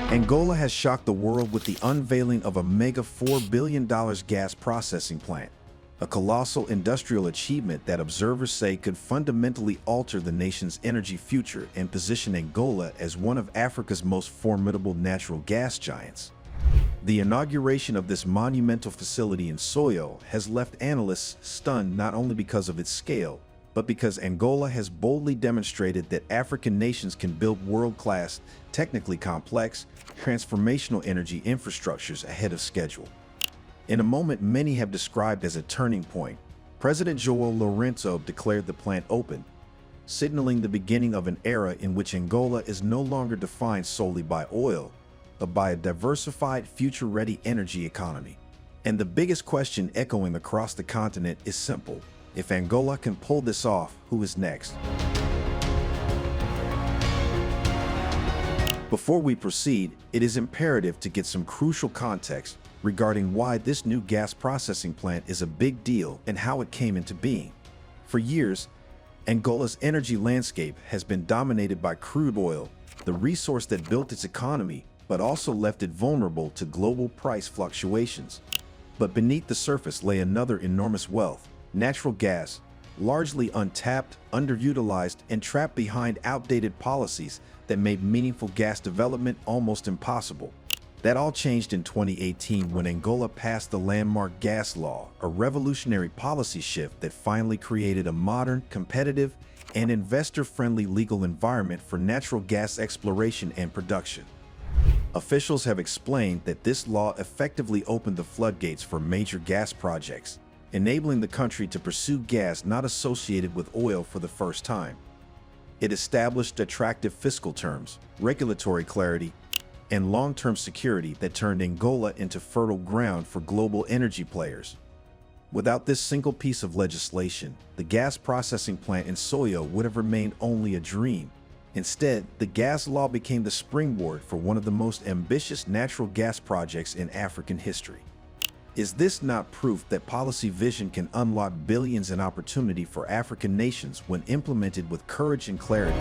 Angola has shocked the world with the unveiling of a mega $4 billion gas processing plant, a colossal industrial achievement that observers say could fundamentally alter the nation's energy future and position Angola as one of Africa's most formidable natural gas giants. The inauguration of this monumental facility in Soyo has left analysts stunned not only because of its scale, but because Angola has boldly demonstrated that African nations can build world-class, technically complex, transformational energy infrastructures ahead of schedule. In a moment many have described as a turning point, President João Lourenço declared the plant open, signaling the beginning of an era in which Angola is no longer defined solely by oil, but by a diversified, future-ready energy economy. And the biggest question echoing across the continent is simple. If Angola can pull this off, who is next? Before we proceed, it is imperative to get some crucial context regarding why this new gas processing plant is a big deal and how it came into being. For years, Angola's energy landscape has been dominated by crude oil, the resource that built its economy, but also left it vulnerable to global price fluctuations. But beneath the surface lay another enormous wealth: natural gas, largely untapped, underutilized, and trapped behind outdated policies that made meaningful gas development almost impossible. That all changed in 2018 when Angola passed the landmark gas law, a revolutionary policy shift that finally created a modern, competitive, and investor-friendly legal environment for natural gas exploration and production. Officials have explained that this law effectively opened the floodgates for major gas projects, enabling the country to pursue gas not associated with oil for the first time. It established attractive fiscal terms, regulatory clarity, and long-term security that turned Angola into fertile ground for global energy players. Without this single piece of legislation, the gas processing plant in Soyo would have remained only a dream. Instead, the gas law became the springboard for one of the most ambitious natural gas projects in African history. Is this not proof that policy vision can unlock billions in opportunity for African nations when implemented with courage and clarity?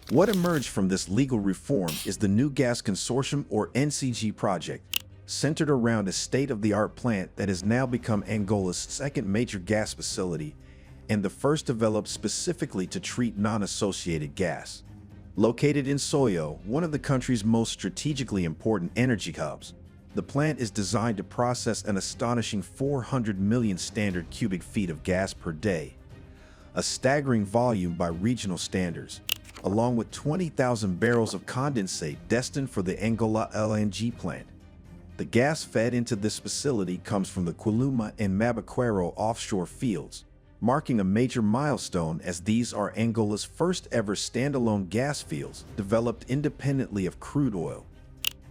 What emerged from this legal reform is the New Gas Consortium, or NCG project, centered around a state-of-the-art plant that has now become Angola's second major gas facility and the first developed specifically to treat non-associated gas. Located in Soyo, one of the country's most strategically important energy hubs, the plant is designed to process an astonishing 400 million standard cubic feet of gas per day, a staggering volume by regional standards, along with 20,000 barrels of condensate destined for the Angola LNG plant. The gas fed into this facility comes from the Quiluma and Mabaquero offshore fields, marking a major milestone as these are Angola's first ever standalone gas fields developed independently of crude oil.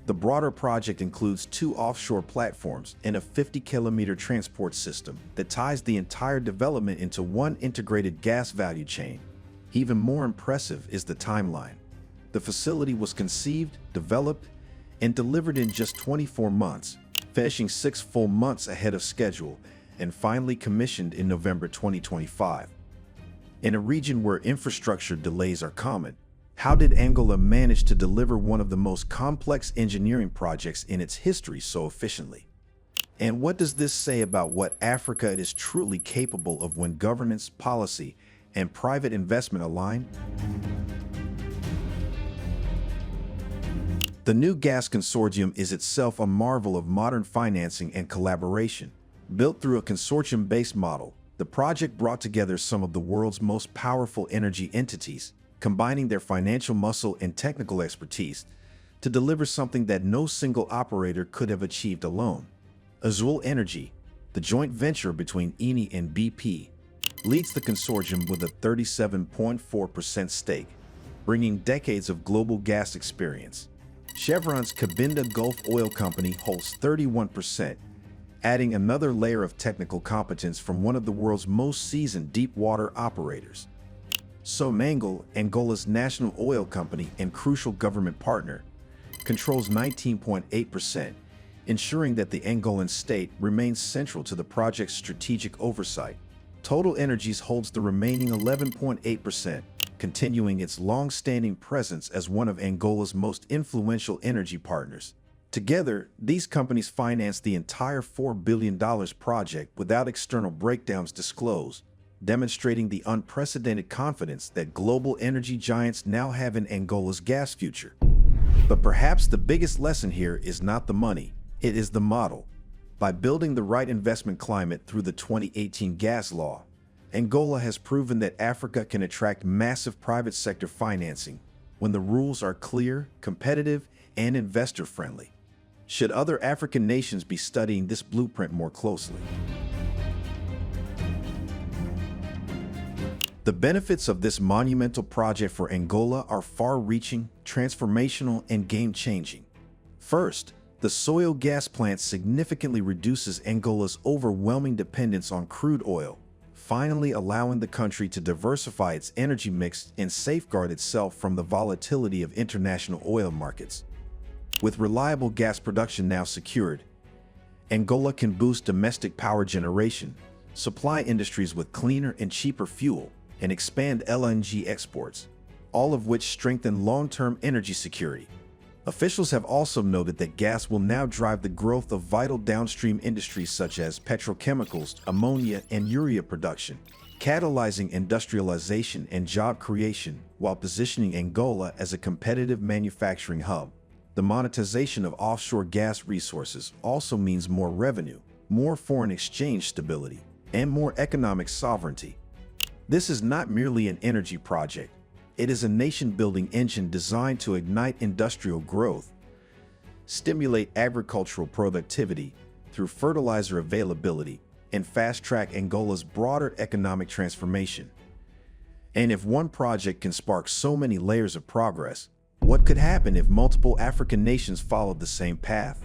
The broader project includes 2 offshore platforms and a 50-kilometer transport system that ties the entire development into one integrated gas value chain. Even more impressive is the timeline. The facility was conceived, developed, and delivered in just 24 months, finishing 6 full months ahead of schedule, and finally commissioned in November 2025. In a region where infrastructure delays are common, how did Angola manage to deliver one of the most complex engineering projects in its history so efficiently? And what does this say about what Africa is truly capable of when governance, policy, and private investment align? The New Gas Consortium is itself a marvel of modern financing and collaboration. Built through a consortium-based model, the project brought together some of the world's most powerful energy entities, combining their financial muscle and technical expertise to deliver something that no single operator could have achieved alone. Azul Energy, the joint venture between Eni and BP, leads the consortium with a 37.4% stake, bringing decades of global gas experience. Chevron's Cabinda Gulf Oil Company holds 31%, adding another layer of technical competence from one of the world's most seasoned deep-water operators. Soyo, Angola's national oil company and crucial government partner, controls 19.8%, ensuring that the Angolan state remains central to the project's strategic oversight. Total Energies holds the remaining 11.8%, continuing its long-standing presence as one of Angola's most influential energy partners. Together, these companies financed the entire $4 billion project without external breakdowns disclosed, demonstrating the unprecedented confidence that global energy giants now have in Angola's gas future. But perhaps the biggest lesson here is not the money, it is the model. By building the right investment climate through the 2018 gas law, Angola has proven that Africa can attract massive private sector financing when the rules are clear, competitive, and investor-friendly. Should other African nations be studying this blueprint more closely? The benefits of this monumental project for Angola are far-reaching, transformational, and game-changing. First, the Soyo gas plant significantly reduces Angola's overwhelming dependence on crude oil, finally allowing the country to diversify its energy mix and safeguard itself from the volatility of international oil markets. With reliable gas production now secured, Angola can boost domestic power generation, supply industries with cleaner and cheaper fuel, and expand LNG exports, all of which strengthen long-term energy security. Officials have also noted that gas will now drive the growth of vital downstream industries such as petrochemicals, ammonia, and urea production, catalyzing industrialization and job creation while positioning Angola as a competitive manufacturing hub. The monetization of offshore gas resources also means more revenue, more foreign exchange stability, and more economic sovereignty. This is not merely an energy project. It is a nation-building engine designed to ignite industrial growth, stimulate agricultural productivity through fertilizer availability, and fast-track Angola's broader economic transformation. And if one project can spark so many layers of progress, what could happen if multiple African nations followed the same path?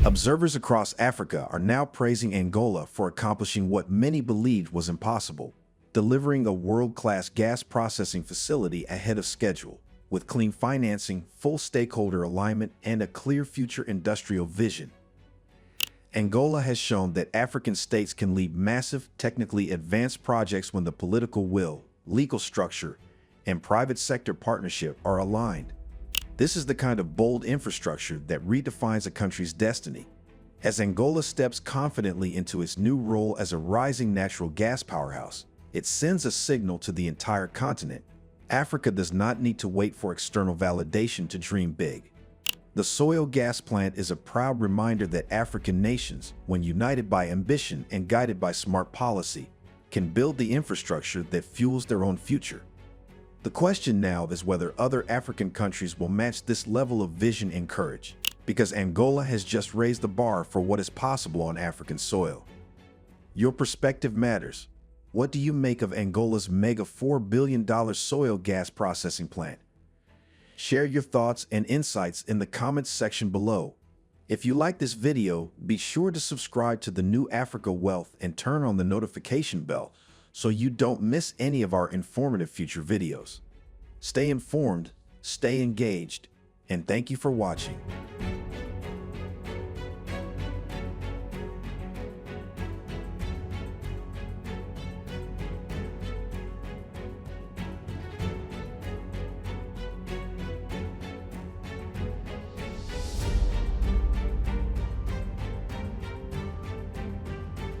Observers across Africa are now praising Angola for accomplishing what many believed was impossible, delivering a world-class gas processing facility ahead of schedule, with clean financing, full stakeholder alignment, and a clear future industrial vision. Angola has shown that African states can lead massive, technically advanced projects when the political will, legal structure, and private sector partnership are aligned. This is the kind of bold infrastructure that redefines a country's destiny. As Angola steps confidently into its new role as a rising natural gas powerhouse, it sends a signal to the entire continent. Africa does not need to wait for external validation to dream big. The Soyo gas plant is a proud reminder that African nations, when united by ambition and guided by smart policy, can build the infrastructure that fuels their own future. The question now is whether other African countries will match this level of vision and courage, because Angola has just raised the bar for what is possible on African soil. Your perspective matters. What do you make of Angola's mega $4 billion Soyo gas processing plant? Share your thoughts and insights in the comments section below. If you like this video, be sure to subscribe to the New Africa Wealth and turn on the notification bell so you don't miss any of our informative future videos. Stay informed, stay engaged, and thank you for watching.